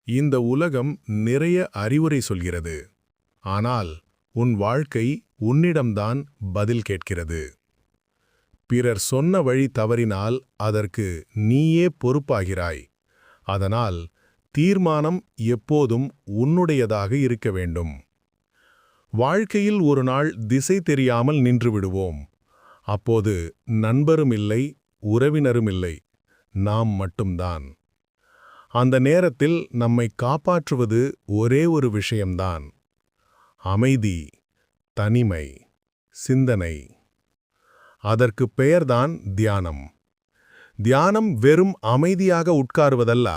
இந்த உலகம் நிறைய அறிவுரை சொல்கிறது. ஆனால் உன் வாழ்க்கை உன்னிடம்தான் பதில் கேட்கிறது. பிறர் சொன்ன வழி தவறினால் அதற்கு நீயே பொறுப்பாகிறாய். அதனால் தீர்மானம் எப்போதும் உன்னுடையதாக இருக்க வேண்டும். வாழ்க்கையில் ஒரு நாள் திசை தெரியாமல் நின்று விடுவோம். அப்போது நண்பருமில்லை, உறவினருமில்லை, நாம் மட்டும்தான். அந்த நேரத்தில் நம்மை காப்பாற்றுவது ஒரே ஒரு விஷயம்தான். அமைதி, தனிமை, சிந்தனை. அதற்கு பெயர்தான் தியானம். தியானம் வெறும் அமைதியாக உட்காருவதல்ல,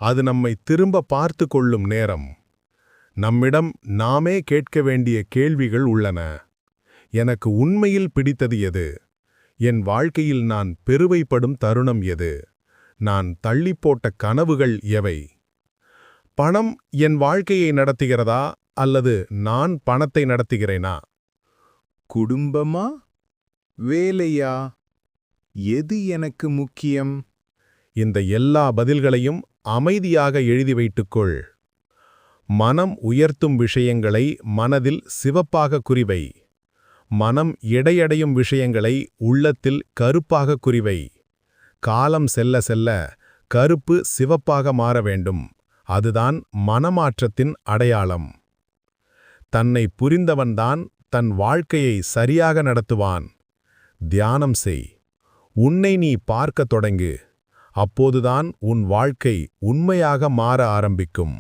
அது நம்மை திரும்ப பார்த்து கொள்ளும் நேரம். நம்மிடம் நாமே கேட்க வேண்டிய கேள்விகள் உள்ளன. எனக்கு உண்மையில் பிடித்தது எது? என் வாழ்க்கையில் நான் பெருமைப்படும் தருணம் எது? நான் தள்ளிப்போட்ட கனவுகள் எவை? பணம் என் வாழ்க்கையை நடத்துகிறதா அல்லது நான் பணத்தை நடத்துகிறேனா? குடும்பமா, வேலையா, எது எனக்கு முக்கியம்? இந்த எல்லா பதில்களையும் அமைதியாக எழுதி வைத்துக்கொள். மனம் உயர்த்தும் விஷயங்களை மனதில் சிவப்பாக குறிவை. மனம் எடையடையும் விஷயங்களை உள்ளத்தில் கருப்பாக குறிவை. காலம் செல்ல செல்ல கருப்பு சிவப்பாக மாற வேண்டும். அதுதான் மனமாற்றத்தின் அடையாளம். தன்னை புரிந்தவன்தான் தன் வாழ்க்கையை சரியாக நடத்துவான். தியானம் செய். உன்னை நீ பார்க்கத் தொடங்கு. அப்போதுதான் உன் வாழ்க்கை உண்மையாக மாற ஆரம்பிக்கும்.